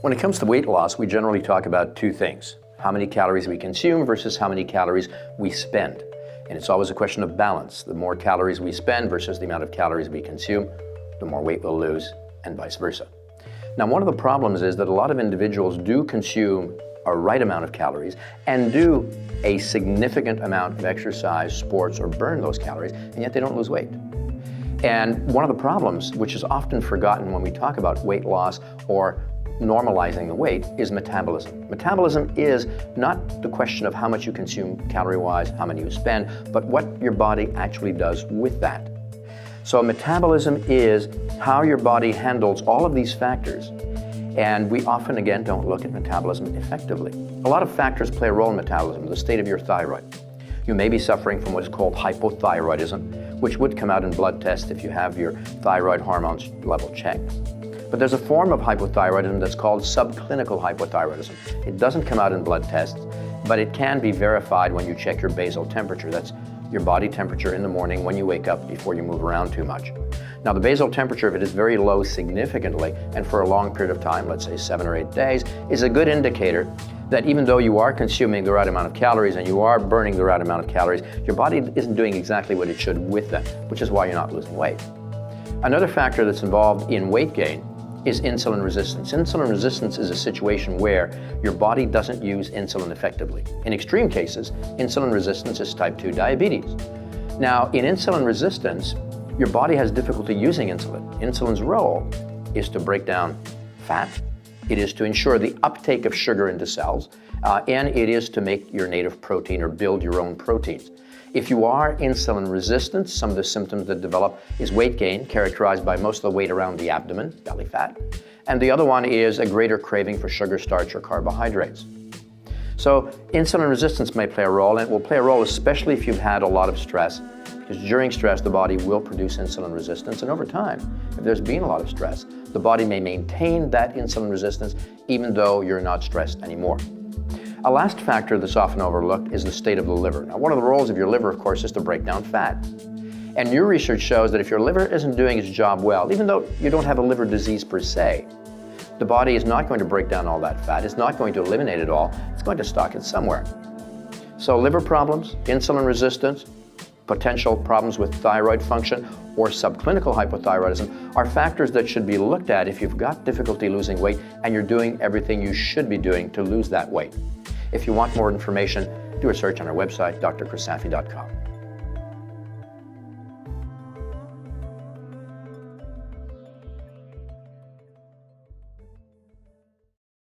When it comes to weight loss, we generally talk about two things: how many calories we consume versus how many calories we spend. And it's always a question of balance. The more calories we spend versus the amount of calories we consume, the more weight we'll lose, and vice versa. Now, one of the problems is that a lot of individuals do consume a right amount of calories and do a significant amount of exercise, sports, or burn those calories, and yet they don't lose weight. And one of the problems, which is often forgotten when we talk about weight loss or normalizing the weight, is metabolism. Metabolism is not the question of how much you consume calorie-wise, how many you spend, but what your body actually does with that. So metabolism is how your body handles all of these factors. And we often, again, don't look at metabolism effectively. A lot of factors play a role in metabolism: the state of your thyroid. You may be suffering from what is called hypothyroidism, which would come out in blood tests if you have your thyroid hormones level checked. But there's a form of hypothyroidism that's called subclinical hypothyroidism. It doesn't come out in blood tests, but it can be verified when you check your basal temperature. That's your body temperature in the morning when you wake up before you move around too much. Now, the basal temperature, if it is very low significantly and for a long period of time, let's say 7 or 8 days, is a good indicator that even though you are consuming the right amount of calories and you are burning the right amount of calories, your body isn't doing exactly what it should with them, which is why you're not losing weight. Another factor that's involved in weight gain is insulin resistance. Insulin resistance is a situation where your body doesn't use insulin effectively. In extreme cases, insulin resistance is type 2 diabetes. Now, in insulin resistance, your body has difficulty using insulin. Insulin's role is to break down fat, it is to ensure the uptake of sugar into cells, and it is to make your native protein or build your own proteins. If you are insulin resistant, some of the symptoms that develop is weight gain, characterized by most of the weight around the abdomen, belly fat, and the other one is a greater craving for sugar, starch, or carbohydrates. So insulin resistance may play a role, and it will play a role especially if you've had a lot of stress, because during stress the body will produce insulin resistance, and over time, if there's been a lot of stress, the body may maintain that insulin resistance even though you're not stressed anymore. A last factor that's often overlooked is the state of the liver. Now, one of the roles of your liver, of course, is to break down fat. And new research shows that if your liver isn't doing its job well, even though you don't have a liver disease per se, the body is not going to break down all that fat. It's not going to eliminate it all. It's going to stock it somewhere. So liver problems, insulin resistance, potential problems with thyroid function, or subclinical hypothyroidism are factors that should be looked at if you've got difficulty losing weight and you're doing everything you should be doing to lose that weight. If you want more information, do a search on our website, drchrisafi.com.